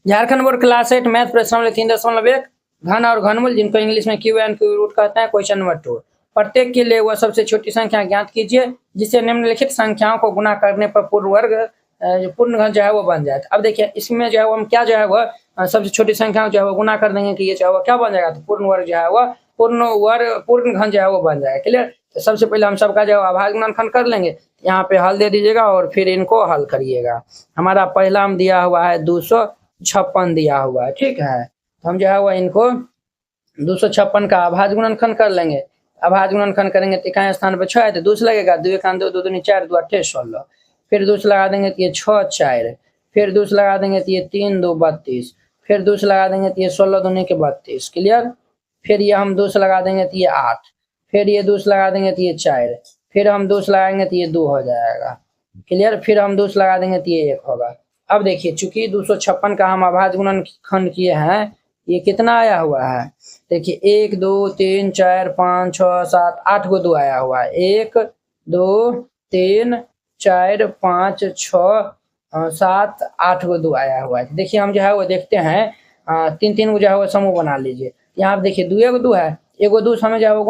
Jharkhand board class 8 math प्रश्न number 3.1 घन और घनमूल, जिनको इंग्लिश में क्यू एंड क्यू रूट कहते हैं। क्वेश्चन नंबर 2, प्रत्येक के लिए वह सबसे छोटी संख्या ज्ञात कीजिए जिससे निम्नलिखित संख्याओं को गुना करने पर पूर्ण घन जो है वो बन जाए। अब देखिए इसमें जो है वो हम क्या जो है वह सबसे छोटी संख्या जो है वो गुना कर देंगे कि ये जो है वो क्या बन जाएगा, तो पूर्ण वर्ग जो है वह पूर्ण घन जो है वो बन जाएगा। क्लियर। तो सबसे पहले हम सबका जो है अभाज्य गुणनखंड कर लेंगे। यहाँ पे हल दे दीजिएगा और फिर इनको हल करिएगा। हमारा पहला हम दिया हुआ है 256 दिया हुआ है, ठीक है। तो हम जो है वह इनको 256 का अभाज्य गुणनखंड कर लेंगे। अभाज्य गुणनखंड करेंगे तो इकाई स्थान पर 6 है तो 2 लगेगा, 2 1 2 2 दूनी 4 2 8 16, फिर 2 लगा देंगे तो ये 6 4, फिर 2 लगा देंगे तो ये 3 2 32, फिर 2 लगा देंगे तो ये 16 दूनी के 32। क्लियर। फिर ये हम 2 लगा देंगे तो ये 8, फिर ये 2 लगा देंगे तो ये 4, फिर हम 2 लगाएंगे तो ये 2 हो जाएगा। क्लियर। फिर हम 2 लगा देंगे तो ये 1 होगा। अब देखिए चूंकि 256 का हम अभाज्य गुणनखंड किए हैं, ये कितना आया हुआ है, देखिए 1 2 3 4 5 6 7 8 को 2 आया हुआ है। 1 2 3 4 5 6 7 8 को 2 आया हुआ है। देखिए हम जो है वो देखते हैं 3 3 को जो है वो समूह बना लीजिए। यहाँ पे देखिए 2 1 2 है, 1 2 हमें जो है वो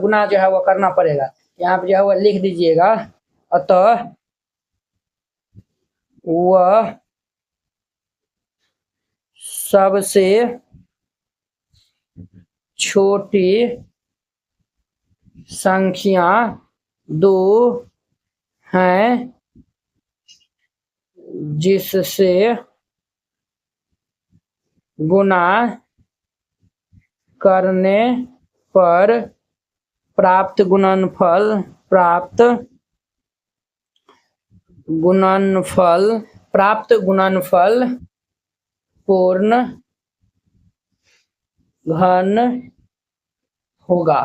गुना जो है वो करना पड़ेगा। यहाँ पे जो है वो लिख दीजिएगा, अतः वह सबसे छोटी संख्या 2 है जिससे गुना करने पर प्राप्त गुणनफल पूर्ण घन होगा।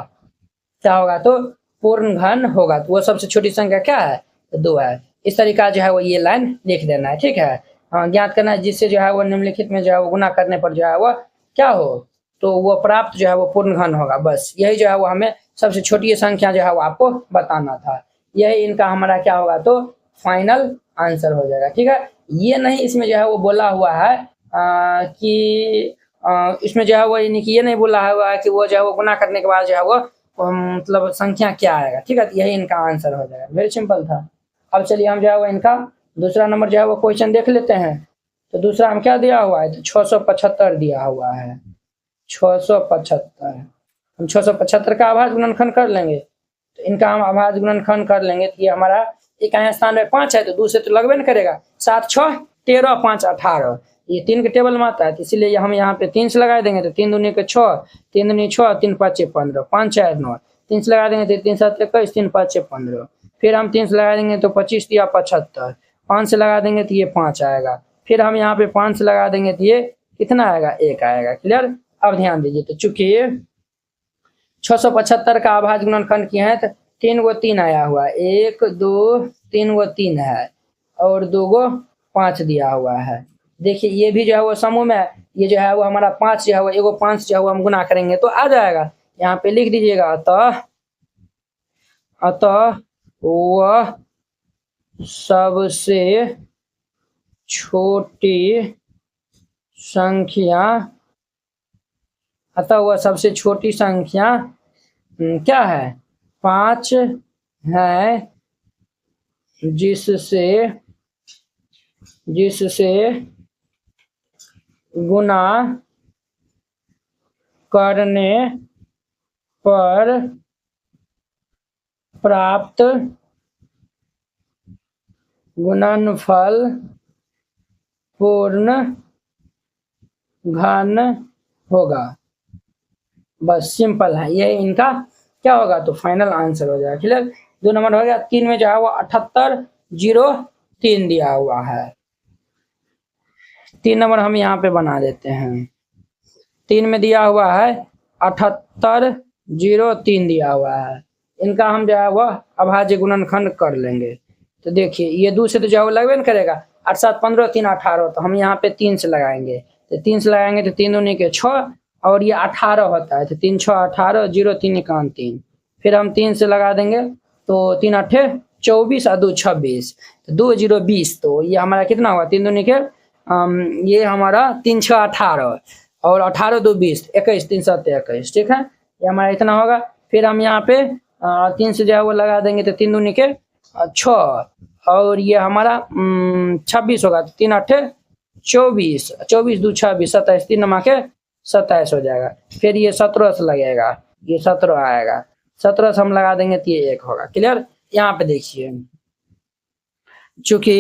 क्या होगा, तो पूर्ण घन होगा। तो वो सबसे छोटी संख्या क्या है, तो 2 है। इस तरीका जो है वो ये लाइन लिख देना है, ठीक है। ज्ञात करना है जिससे जो है वो निम्नलिखित में जो है वो गुना करने पर जो है वो क्या हो, तो वो प्राप्त जो है वो पूर्ण घन होगा। बस यही जो है वो हमें सबसे छोटी संख्या जो है वो आपको बताना था। यही इनका हमारा क्या होगा, तो फाइनल आंसर हो जाएगा, ठीक है। ये नहीं इसमें जो है वो बोला हुआ है कि इसमें जो है वो ये नहीं बोला हुआ है कि वो जो है वो गुना करने के बाद जो है वो मतलब संख्या क्या आएगा, ठीक है। यही इनका आंसर हो जाएगा। वेरी सिंपल था। अब चलिए हम जो है वो इनका दूसरा नंबर जो है वो क्वेश्चन देख लेते हैं। तो दूसरा हम क्या दिया हुआ है, तो 675 दिया हुआ है। 675 हम 675 का अभाज्य गुणनखंड कर लेंगे। तो इनका हम अभाज्य गुणनखंड कर लेंगे तो ये हमारा इकाई स्थान में 5 है तो 2 से तो लगबे न करेगा। 7 6 13 5 18, ये 3 के टेबल में आता है, तो इसीलिए हम यहाँ पे 3 से लगा देंगे तो 3 दूनी के 6, 3 दूनी 6, 3 5 15, 5 4 9, 3 से लगा देंगे तो 3 7 21, 3 5 15, फिर हम 3 से लगा देंगे तो 25 या 75, 5 से लगा देंगे तो ये 5 आएगा, फिर हम यहाँ पे 5 से लगा देंगे तो ये कितना आएगा, 1 आएगा। क्लियर। अब ध्यान दीजिए, तो चूंकि 675 का अभाज्य गुणनखंड किए हैं तो 3 गो 3 आया हुआ है, 1 2 3 गो 3 है और 2 गो 5 दिया हुआ है। देखिए ये भी जो है वो समूह में है, ये जो है वो हमारा 5 जो है वो एगो 5 जो है वो हम गुना करेंगे तो आ जाएगा। यहाँ पे लिख दीजिएगा, अतः वह सबसे छोटी संख्या क्या है, 5 है जिससे गुना करने पर प्राप्त गुणनफल पूर्ण घन होगा। बस सिंपल है, ये इनका क्या होगा, तो फाइनल आंसर हो जाएगा। क्लियर। 2 नंबर हो गया। 3 में जो है वो 7803 दिया हुआ है। 3 नंबर हम यहाँ पे बना देते हैं। 3 में दिया हुआ है 7803 दिया हुआ है। इनका हम जो है वह अभाज्य गुणनखंड कर लेंगे। तो देखिए ये 2 से तो जो है वो लगबे न करेगा, 8 7 15 3 18, तो हम यहाँ पे 3 से लगाएंगे। तो 3 से लगाएंगे तो 3 दूनी के 6 और ये 18 होता है, तो 3 6 18 0 3 1 3, फिर हम 3 से लगा देंगे तो 3 8 24 और 2 26, तो 2 0 20, तो ये हमारा कितना हुआ, 3 दूनी के ये हमारा 3 6 18 और 18 2 20 21 3 7 21, ठीक है, ये हमारा इतना होगा। फिर हम यहाँ पे 3 से जो है वो लगा देंगे तो 3 दूनी के 6 और ये हमारा 26 होगा, 3 8 24 24 2 26 27 3 नमा के 27 हो जाएगा। फिर ये 17 से लगेगा, ये 17 आएगा, 17 से हम लगा देंगे तो ये 1 होगा। क्लियर। यहाँ पे देखिए चूंकि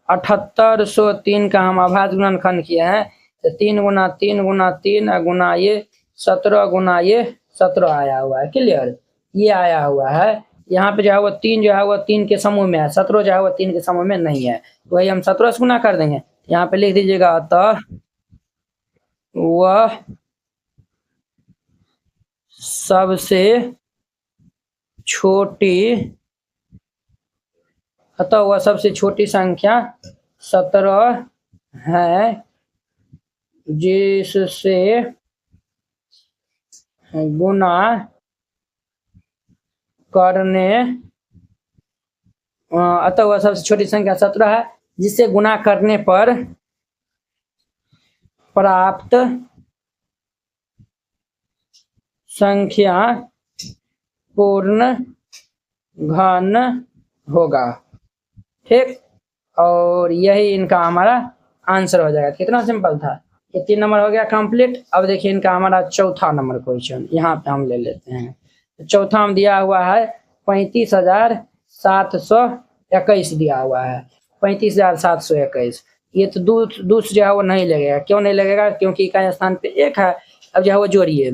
7803 का हम अभाज्य गुणनखंड किए हैं तो 3 गुना 3 गुना 3 गुना ये 17 गुना ये 17 आया हुआ है। क्लियर, ये आया हुआ है। यहाँ पे जो है वो 3 जो है वो 3 के समूह में है, 17 जो है वो 3 के समूह में नहीं है, वही हम 17 से गुना कर देंगे। यहाँ पे लिख दीजिएगा अतः वह सबसे छोटी संख्या 17 है जिससे गुणा करने अतः वह सबसे छोटी संख्या 17 है जिससे गुणा करने पर प्राप्त संख्या पूर्ण घन होगा। ठीक, और यही इनका हमारा आंसर हो जाएगा। कितना सिंपल था, ये 3 नंबर हो गया कंप्लीट। अब देखिए इनका हमारा चौथा नंबर क्वेश्चन यहाँ पे हम ले लेते हैं। तो चौथा में दिया हुआ है 35,721 दिया हुआ है, 35,721। ये तो दूसरा जो है वो नहीं लगेगा। क्यों नहीं लगेगा, क्योंकि इकाई स्थान पे 1 है। अब जो है वो जोड़िए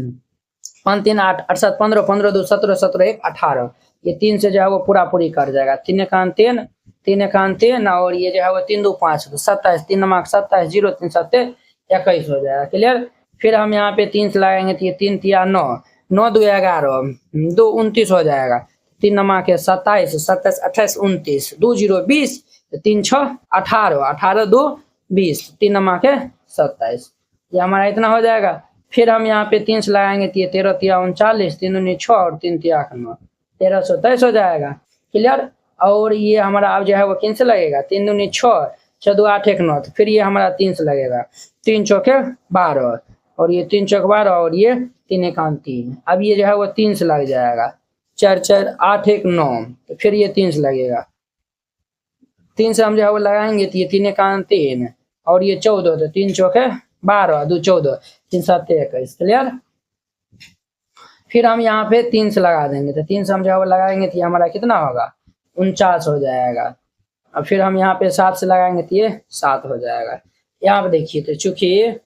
5 3 8 8 7 15 15 2 17 17 1 18, ये 3 से जो है वो पूरा पूरी कर जाएगा। 3 एकान 3 3 एकान 3 और ये जो है वो 3 2 5 तो 27 3 नमक 27 0 3 7 21 हो जाएगा। क्लियर। फिर हम यहाँ पे 3 से लगाएंगे तो ये 3 3 9 9 2 11 2 29 हो जाएगा। 3 नमक 27 27 28 29 2 0 20 3 6 18 18 2 20 3 नमक 27, ये हमारा इतना हो जाएगा। फिर हम यहाँ पे 3 से लगाएंगे तो ये 13 3 39 3 दूनी 6 और 3 3 8 9 1323 हो जाएगा। क्लियर। और ये हमारा अब जो है वो किन से लगेगा, 3 दूनी 6 6 2 8 1 9, तो फिर ये हमारा 3 से लगेगा। 3 चौके 12 और ये 3 चौक 12 और ये 3 एकान 3। अब ये जो है वो 3 से लग जाएगा। 4 4 8 1 9 तो फिर ये 3 से लगेगा। 3 से हम जो है वो लगाएंगे तो ये 3 एकान 3 और ये 14 तो 3 चौके 12 2 14 3 7 21। क्लियर। फिर हम यहाँ पे 3 से लगा देंगे तो 3 से हम जो है वो लगाएंगे तो ये हमारा कितना होगा 49 हो जाएगा। अब फिर हम यहाँ पे 7 से लगाएंगे तो ये 7 हो जाएगा। यहाँ पे देखिए तो चूंकि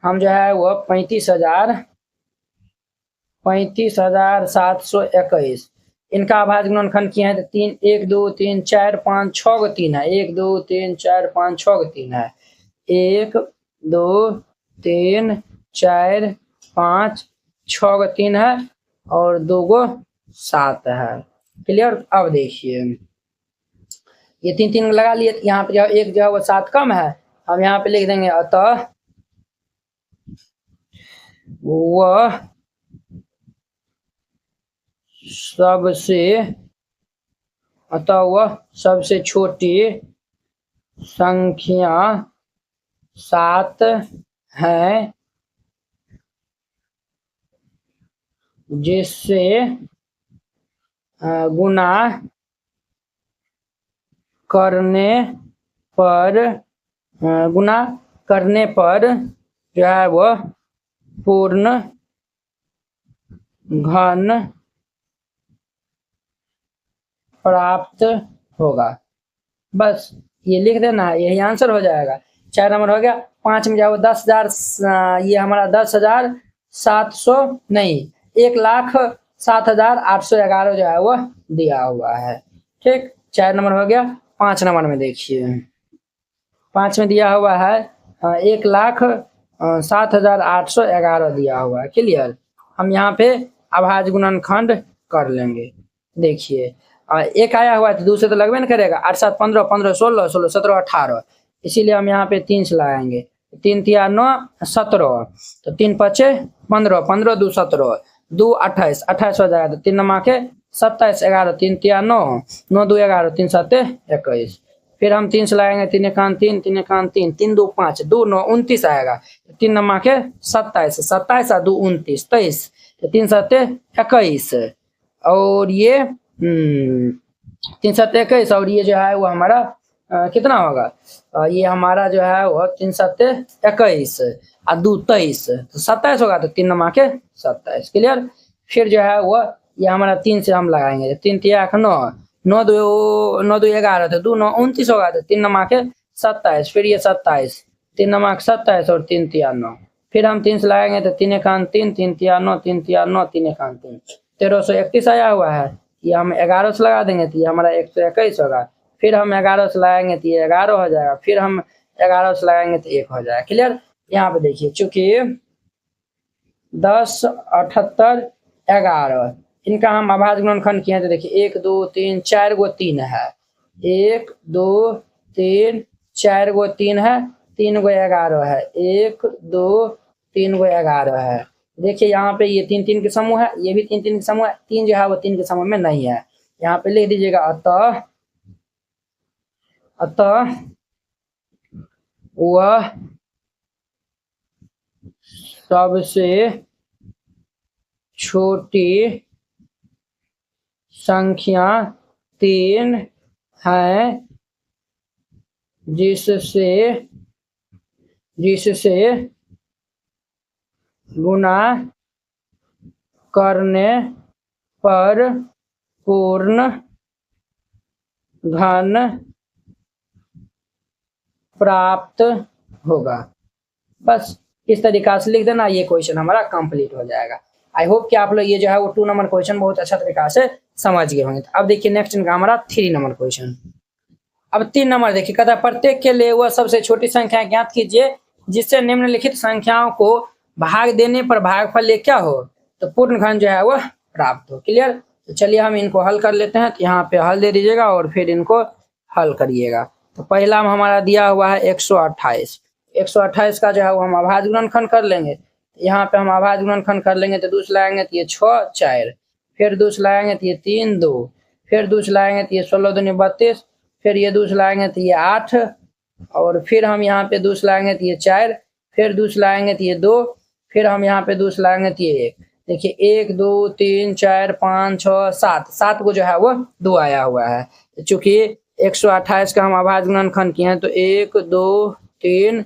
हम जो है वो 35,721 इनका अभाज्य गुणनखंड किए हैं तो 3 1 2 3 4 5 6 को 3 है, 1 2 3 4 5 6 को 3 है, 1 2 3 4 5 6 को 3 है और 2 को 7 है। क्लियर। अब देखिए ये 3 3 लगा लिए, यहाँ पे जो एक जो है वो 7 कम है, हम यहाँ पे लिख देंगे अतः वह सबसे छोटी संख्या 7 है जिससे गुणा करने पर जो है वो पूर्ण घन प्राप्त होगा। बस ये लिख देना है, यही आंसर हो जाएगा। 4 नंबर हो गया। 5 में जाओ 10,000, ये हमारा 10,700 नहीं 1,07,811 जो है वो दिया हुआ है। ठीक, 4 नंबर हो गया। 5 नंबर में देखिए 5 में दिया हुआ है 1,07,811 दिया हुआ है। क्लियर। हम यहाँ पे अभाज्य गुणनखंड कर लेंगे। देखिए एक आया हुआ है तो दूसरे तो लगभग नहीं करेगा। 8 7 15 15 16 16 17 18, इसीलिए हम यहाँ पे 3 से लगाएंगे। 3 3 9 17 तो 3 5 15 15 2 17 2 28 28 हो जाएगा। तो 3 नमक 27 11 3 3 9 9 2 11 3 7 21। फिर हम 3 से लगाएंगे, 3 एकान 3, 3 एकान 3, 3 2 5, 2 9 29 आएगा। 3 नमा के 27, 27 और 2 29, 23, तो 3 7 21 और ये 3 7 21 और ये जो है वो हमारा कितना होगा, ये हमारा जो है वो 3 7 21 और 2 23, तो 27 होगा, तो 3 नमा के 27। क्लियर। फिर जो है वो ये हमारा 3 से हम लगाएंगे, 3 3 9, 9 2 11, तो 2 9 29 होगा, तो 3 नमा के 27, फिर ये 27, 3 नमा के 27 और 3 3 9, फिर हम 3 से लगाएंगे तो 3 एकान 3, 3 3 9, 3 3 9, 3 एकान 3, 1331 आया हुआ है। ये हम 11 से लगा देंगे तो ये हमारा 121 होगा। फिर हम 11 से लगाएंगे तो ये 11 हो जाएगा। फिर हम 11 से लगाएंगे तो 1 हो जाएगा। क्लियर। यहाँ पे देखिए, चूंकि 10 78 11 इनका हम अभाज्य गुणनखंड किए हैं, तो देखिए 1 2 3 4 गो 3 है, 1 2 3 4 गो 3 है, 3 गो 11 है, 1 2 3 गो 11 है। देखिए यहाँ पे ये 3 3 के समूह है, ये भी 3 3 के समूह है, 3 जो है वो 3 के समूह में नहीं है। यहाँ पे लिख दीजिएगा अतः वह सबसे छोटी संख्या 3 है जिससे गुणा करने पर पूर्ण घन प्राप्त होगा। बस इस तरीका से लिख देना, ये क्वेश्चन हमारा कंप्लीट हो जाएगा। आई होप कि आप लोग ये जो है वो 2 नंबर क्वेश्चन बहुत अच्छा तरीका से समझ गए होंगे। तो अब देखिए नेक्स्ट इनका हमारा 3 नंबर क्वेश्चन। अब 3 नंबर देखिए, कहता है प्रत्येक के लिए वह सबसे छोटी संख्या ज्ञात कीजिए जिससे निम्नलिखित संख्याओं को भाग देने पर भागफल ये क्या हो, तो पूर्ण घन जो है वह प्राप्त हो। क्लियर। तो चलिए हम इनको हल कर लेते हैं। तो यहाँ पे हल दे दीजिएगा और फिर इनको हल करिएगा। तो पहला में हमारा दिया हुआ है 128, 128 का जो है वो हम अभाज्य गुणनखंड कर लेंगे। यहाँ पे हम अभाज्य गुणनखंड कर लेंगे तो दूसरा लाएंगे तो ये 6 4, फिर दूसरा लाएंगे तो ये 3 2, फिर दूसरा लाएंगे तो ये 16 दूनी 32, फिर ये दूसरा लाएंगे तो ये 8, और फिर हम यहाँ पे दूसरा लाएंगे तो ये 4, फिर दूसरा लाएंगे तो ये 2, फिर हम यहाँ पे दूसरा लाएंगे तो ये 1। देखिए 1 2 3 4 5 6 7, 7 को जो है वो 2 आया हुआ है। चूंकि 128 का हम अभाज्य गुणनखंड किए हैं तो 1 2 3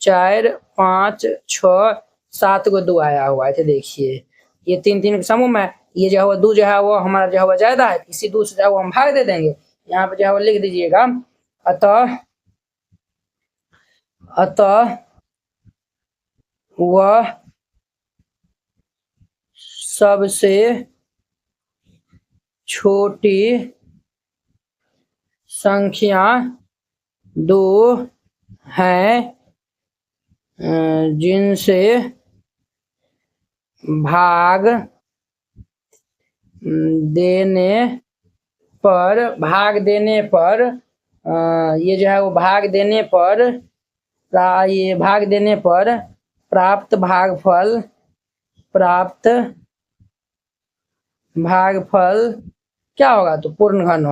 4 5 6 7 को 2 आया हुआ है। तो देखिए ये 3 3 के समूह में ये जो है वो 2 जो है वो हमारा जो है वो ज्यादा है, इसी 2 से जो है वो हम भाग दे देंगे। यहाँ पे जो है वो लिख दीजिएगा अतः वह सबसे छोटी संख्या 2 है जिनसे भाग देने पर ये जो है वो भाग देने पर प्राप्त भागफल क्या होगा, तो पूर्ण घन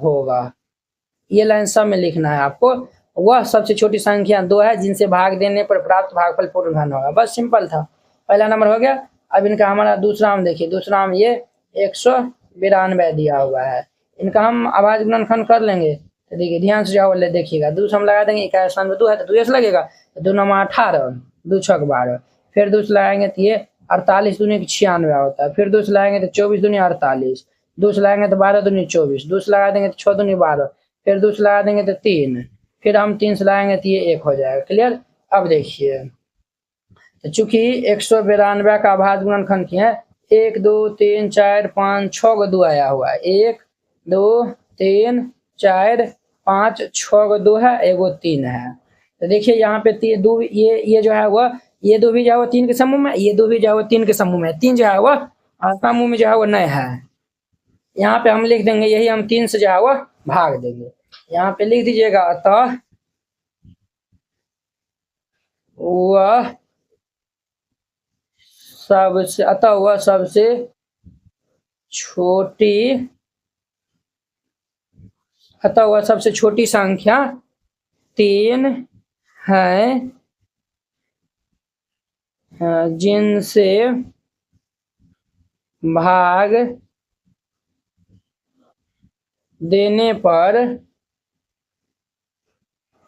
होगा। ये लाइन सब में लिखना है आपको। वह सबसे छोटी संख्या 2 है जिनसे भाग देने पर प्राप्त भागफल पूर्ण घन होगा। बस सिंपल था, पहला नंबर हो गया। अब इनका हमारा दूसरा हम देखिए, दूसरा हम ये 192 दिया हुआ है, इनका हम अभाज्य गुणनखंड कर लेंगे। तो देखिए ध्यान से जाओ, देखिएगा 2 से हम लगा देंगे, इक्यावन स्थान में 2 है तो 2 से लगेगा, तो 2 9 18, 2 6 12, फिर 2 से लगाएंगे तो ये 48 दूनी 96 होता है, फिर 2 से लगाएंगे तो 24 दूनी 48, 2 से लगाएंगे तो 12 दूनी 24, 2 से लगा देंगे तो 6 दूनी 12, फिर 2 से लगा देंगे तो 3, फिर हम 3 से लगाएंगे तो ये 1 हो जाएगा। क्लियर। अब देखिए, तो चूंकि 192 का अभाज्य गुणनखंड किए हैं, 1 2 3 4 5 6 को 2 आया हुआ है, 1 2 3 4 5 6 को 2 है, एगो 3 है। तो देखिए यहाँ पे 2 ये जो है वह ये 2 भी जो है वो 3 के समूह में, ये 2 भी जो है वो 3 के समूह में, 3 जो है वह समूह में जो है वो नहीं है। यहाँ पे हम लिख देंगे, यही हम 3 से जो है वह भाग देंगे। यहाँ पे लिख दीजिएगा अतः वह सबसे छोटी अतः वह सबसे छोटी संख्या 3 है जिनसे भाग देने पर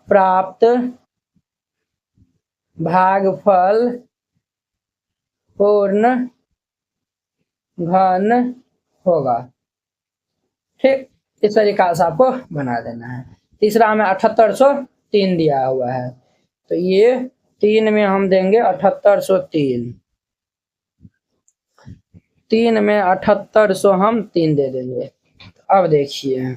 प्राप्त भागफल पूर्ण घन होगा। ठीक, इस तरीका से आपको बना देना है। तीसरा हमें 7803 दिया हुआ है, तो ये 3 में हम देंगे 7803, 3 में 7800 हम 3 दे देंगे। अब देखिए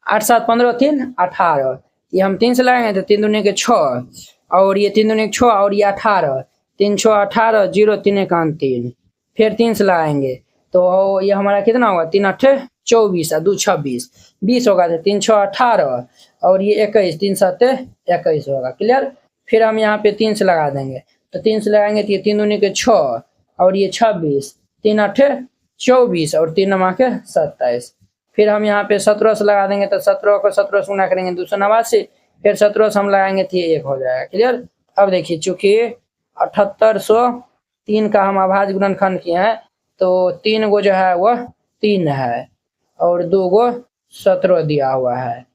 8 7 15 3 18, ये हम 3 से लगाएंगे तो 3 दूनी के 6, और ये 3 दूनी के 6 और ये 18, 3 6 18, 0 3 1 3, फिर 3 से लगाएंगे तो ये हमारा कितना होगा, 3 8 24 और 2 26, 20 होगा। तो 3 6 18 और ये 21, 3 7 21 होगा। क्लियर। फिर हम यहाँ पे 3 से लगा देंगे, तो 3 से लगाएंगे तो ये 3 दूनी के 6 और ये 26, 3 8 24 और 3 9 के 27। फिर हम यहाँ पे 17 से लगा देंगे तो 17 को 17 से गुना करेंगे 289, फिर 17 से हम लगाएंगे तो ये 1 हो जाएगा। क्लियर। अब देखिए चूंकि 7803 का हम अभाज्य गुणनखंड किए हैं, तो 3 गो जो है वह 3 है और 2 गो 17 दिया हुआ है।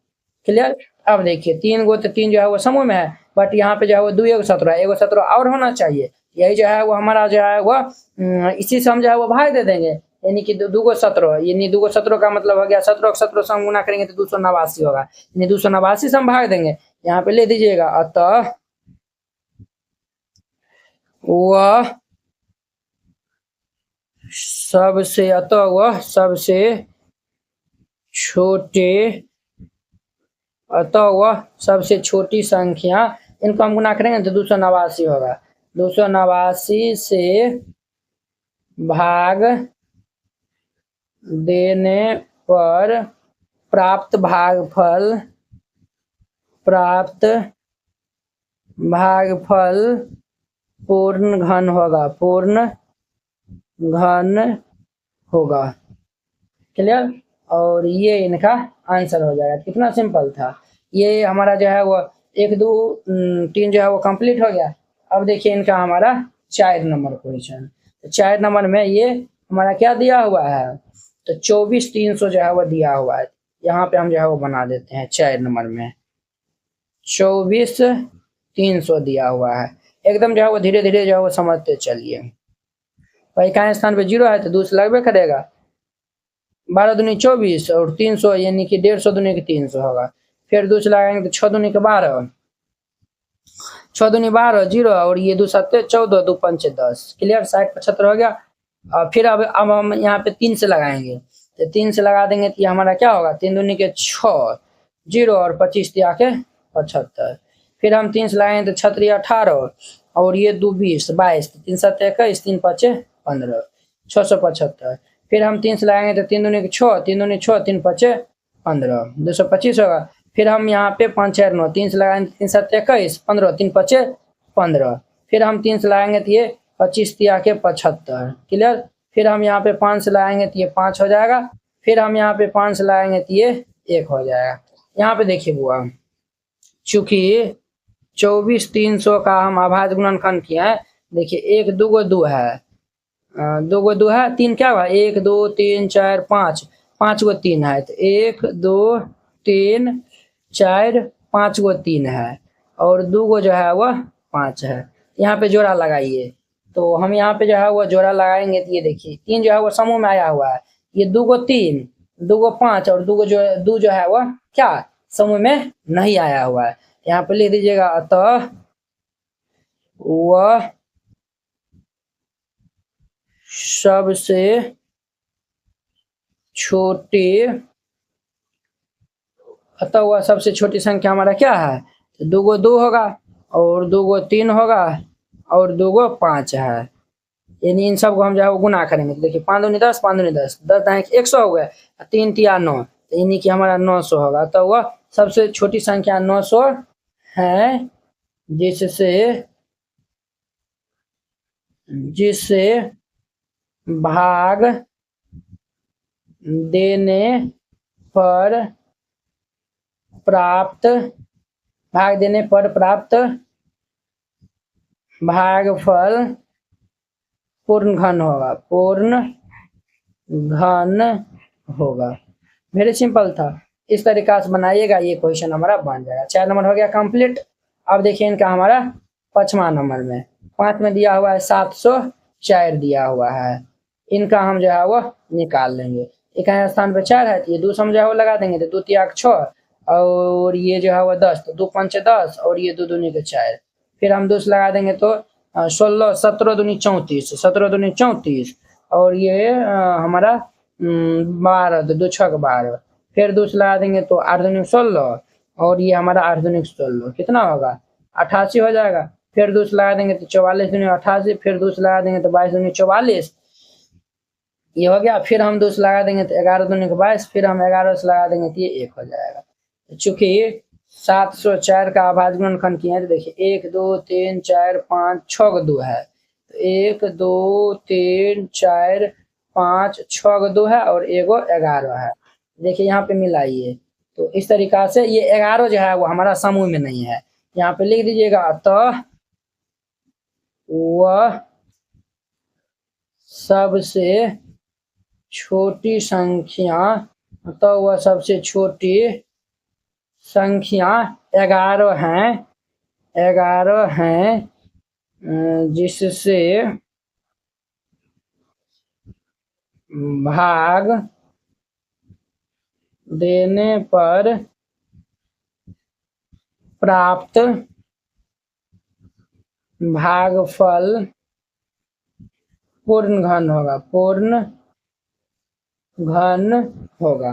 क्लियर। अब देखिए 3 गो तो 3 जो है वो समूह में है, बट यहाँ पे जो है वो 2 1 17, 1 17 और होना चाहिए। यही जो है वो हमारा जो है वह इसी से हम जो है वो भाग दे देंगे, यानी कि 2 गो 17, यानी 2 गो 17 का मतलब हो गया 17 को 17 से हम गुना करेंगे तो 289 होगा, यानी 289 से हम भाग देंगे। यहाँ पे ले दीजिएगा, अतः वह सबसे छोटी संख्या, इनको हम गुना करेंगे तो 289 होगा। 289 से भाग देने पर प्राप्त भागफल पूर्ण घन होगा। क्लियर। और ये इनका आंसर हो जाएगा। कितना सिंपल था। ये हमारा जो है वो 1 2 3 जो है वो कंप्लीट हो गया। अब देखिए इनका हमारा 4 नंबर क्वेश्चन। 4 नंबर में ये हमारा क्या दिया हुआ है, तो 24 300 जो है वो दिया हुआ है। यहाँ पे हम जो है वो बना देते हैं 4 नंबर में 24 300 दिया हुआ है। एकदम जो है वो धीरे धीरे जो है वो समझते चलिए। भाई का स्थान पे 0 है तो 2 से लगभे करेगा, 12 दूनी 24 और 300 यानी कि 150 दूनी के 300 होगा। फिर 2 से लगाएंगे तो 6 दूनी के 12, 6 दूनी 12 0 और ये 2 7 14, 2 5 10। क्लियर। 60 75 हो गया। और फिर अब हम यहाँ पे 3 से लगाएंगे, तो 3 से लगा देंगे तो ये हमारा क्या होगा, 3 दूनी के 6 0 और 25 दिया के 75। फिर हम 3 से लगाएंगे तो 6 18 और ये 2 20 22, 3 7 21, 3 5 15, 675। फिर हम 3 से लगाएंगे तो 3 दूनी के 6, 3 दूनी 6, 3 5 15, 225 होगा। फिर हम यहाँ पे 5 4 9, 3 से लगाएंगे 3 7 21, 15, 3 5 15। फिर हम 3 से लगाएंगे तो ये 25 दिया के 75। क्लियर। फिर हम यहाँ पे 5 से लगाएंगे तो ये 5 हो जाएगा। फिर हम यहाँ पे 5 से लगाएंगे तो ये 1 हो जाएगा। यहाँ पे देखिए बुआ, चूंकि 24 300 का हम अभाज्य गुणनखंड किया है। देखिए 1 2 गो 2 है, 2 गो 2 है, 3 क्या हुआ, 1 2 3 4 5, 5 गो 3 है, तो 1 2 3 4 5 गो 3 है और 2 गो जो है वह 5 है। यहाँ पे जोड़ा लगाइए, तो हम यहाँ पे जो है वो जोड़ा लगाएंगे तो ये देखिए 3 जो है वो समूह में आया हुआ है, ये 2 गो 3 2 गो 5 और 2 जो है वह क्या समूह में नहीं आया हुआ है। यहाँ पे लिख दीजिएगा, अतः वह सबसे छोटी संख्या हमारा क्या है, तो 2 गो 2 होगा और 2 गो 3 होगा और 2 गो 5 है, यानी इन सब को हम जो है वो गुना करेंगे। तो देखिए 5 दूनी 10, 5 दूनी 10, 10 दाएं 100 हो गया, 3 तिया 9, यानी कि हमारा 900 होगा। तो वह सबसे छोटी संख्या 900 है जिससे भाग देने पर प्राप्त भाग देने पर प्राप्त भागफल पूर्ण घन होगा, पूर्ण घन होगा। वेरी सिंपल था। इस तरीका से बनाइएगा, ये क्वेश्चन हमारा बन जाएगा। 4 नंबर हो गया कंप्लीट। अब देखिए इनका हमारा 5वां नंबर में 5 में दिया हुआ है 704 दिया हुआ है। इनका हम जो है वो निकाल लेंगे। इकाई स्थान पे 4 है तो ये 2 जो है वो लगा देंगे, तो 2 तियाक 6 और ये जो है वो 10, तो 2 पंचे 10 और ये 2 दूनी के 4। फिर हम 2 लगा देंगे तो 16, 17 दूनी 34, 17 दूनी 34 और ये हमारा 12, तो 2 6 12। फिर 2 लगा देंगे तो 8 दूनी 16 और ये हमारा 8 दूनी 16 कितना होगा 88 हो जाएगा। फिर 2 लगा देंगे तो 44 दूनी 88, फिर 2 लगा देंगे तो 22 दूनी 44, ये हो गया। फिर हम 2 लगा देंगे तो 11 दूनी 22, फिर हम 11 से लगा देंगे तो ये 1 हो जाएगा। चूंकि 704 का आभाज्य गुणनखंड किए हैं तो देखिए 1 2 3 4 5 6 2 है, तो 1 2 3 4 5 6 2 है और एगो 11 है। देखिए यहाँ पे मिलाइए, तो इस तरीका से ये 11 जो है वो हमारा समूह में नहीं है। यहाँ पे लिख दीजिएगा अतः वह सबसे छोटी संख्या, अतः वह सबसे छोटी संख्या 11 है जिससे भाग देने पर प्राप्त भागफल पूर्ण घन होगा, पूर्ण घन होगा।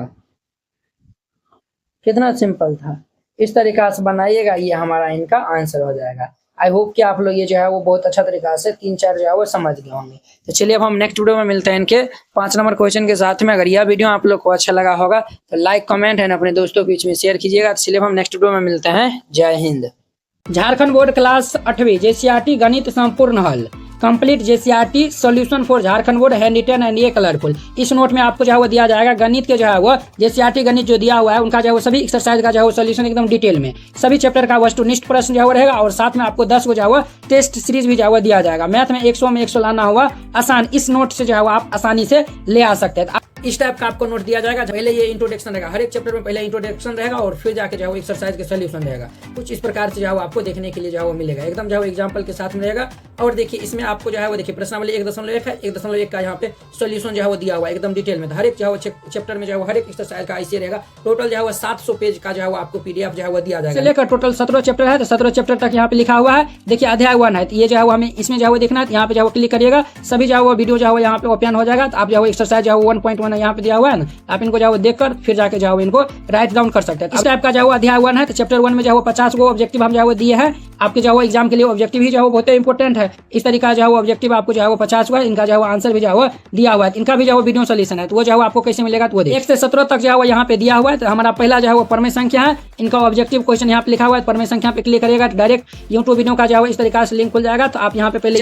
कितना सिंपल था। इस तरीका से बनाइएगा, ये हमारा इनका आंसर हो जाएगा। आई होप कि आप लोग ये जो है वो बहुत अच्छा तरीका से 3-4 जो है वो समझ गए होंगे। तो चलिए अब हम नेक्स्ट वीडियो में मिलते हैं इनके 5 नंबर क्वेश्चन के साथ में। अगर यह वीडियो आप लोग को अच्छा लगा होगा तो लाइक कमेंट एंड अपने दोस्तों के बीच में शेयर कीजिएगा। तो चलिए हम नेक्स्ट वीडियो में मिलते हैं। जय हिंद। झारखंड बोर्ड क्लास 8वीं जेसीईआरटी गणित संपूर्ण हल complete JCERT solution for Jharkhand board hand written and ये कलरफुल। इस नोट में आपको जो है वो दिया जाएगा गणित के जो है वो जेसीईआरटी गणित जो दिया हुआ है उनका जो है वो सभी एक्सरसाइज का जो है वो सॉल्यूशन एकदम डिटेल में, सभी चैप्टर का वस्तुनिष्ठ प्रश्न जो है वो रहेगा और साथ में आपको 10 को जो है वो टेस्ट सीरीज भी जो है वो दिया जाएगा। मैथ में 100 में 100 लाना हुआ आसान, इस नोट से जो है वो आप आसानी से ले आ सकते हैं। इस टाइप का आपको नोट दिया जाएगा। पहले ये इंट्रोडक्शन रहेगा, हर एक चैप्टर में पहले इंट्रोडक्शन रहेगा और फिर जाके जो है एक्सरसाइज के सॉल्यूशन रहेगा। कुछ इस प्रकार से जो है आपको देखने के लिए जो है मिलेगा, एकदम जो है एग्जांपल के साथ में रहेगा। और देखिए इसमें आपको जो है वो देखिए प्रश्नावली 1.1 है, 1.1 का यहाँ पे सॉल्यूशन जो है वो दिया हुआ है एकदम डिटेल में। हर एक जो है चैप्टर में जो है हर एक एक्सरसाइज का ऐसे रहेगा। टोटल जो है 700 पेज का जो है आपको पीडीएफ जो है वो दिया जाएगा। लेकर टोटल 17 चैप्टर है, तो 17 चैप्टर तक यहाँ पे लिखा हुआ है। देखिए अध्याय 1 है, तो ये जो है हमें इसमें जो है देखना है, यहाँ पे जो है क्लिक करिएगा, सभी जो है वीडियो जो है यहाँ पे ओपन हो जाएगा। तो आप जो है एक्सरसाइज जो है 1.1 यहाँ पे दिया हुआ है ना, आप इनको जो देखकर फिर जाके जो इनको राइट डाउन कर सकते हैं। इस टाइप का जो अध्याय 1 है, तो चैप्टर 1 में जो 50 गो ऑब्जेक्टिव हम जो दिए हैं आपके जो एग्जाम के लिए। ऑब्जेक्टिव ही जो बहुत इंपॉर्टेंट है। इस तरीका जो ऑब्जेक्टिव आपको जो 50 हुआ, इनका जो आंसर भी जो दिया हुआ है, इनका भी जो वीडियो सोल्यूशन है, तो वो जो आपको कैसे मिलेगा तो वो 1 से 17 तक जो यहाँ पे दिया हुआ है। तो हमारा पहला जो है वो परमेय संख्या है, इनका ऑब्जेक्टिव क्वेश्चन यहाँ पे लिखा हुआ है। परमेय संख्या पे क्लिक करिएगा, डायरेक्ट यूट्यूब वीडियो का जो इस तरीका से लिंक खुल जाएगा। तो आप यहाँ पे पहले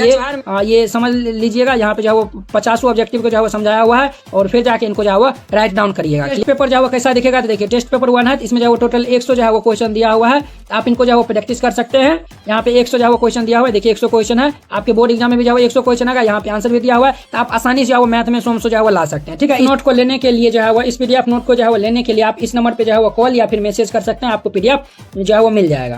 ये समझ लीजिएगा, यहाँ पे जो 50 ऑब्जेक्टिव को जो समझाया हुआ है और फिर जाके इनको जो राइट डाउन करिएगा। टेस्ट पेपर जो कैसा दिखेगा, तो देखिए टेस्ट पेपर 1 है, इसमें जो टोटल 100 जो है वो क्वेश्चन दिया हुआ है। आप इनको जो प्रैक्टिस कर सकते हैं। यहाँ पे 100 जो क्वेश्चन दिया हुआ है, देखिए 100 क्वेश्चन है। आपके बोर्ड एग्जाम में भी जो 100 क्वेश्चन आएगा, यहाँ पे आंसर भी दिया हुआ है। तो आप आसानी से मैथ में 100 जो ला सकते हैं। ठीक है, नोट को लेने के लिए जो है वो इस पीडीएफ नोट को जो है लेने के लिए आप इस नंबर पे जो है वो कॉल या फिर मैसेज कर सकते हैं, आपको पीडीएफ जो है वो मिल जाएगा।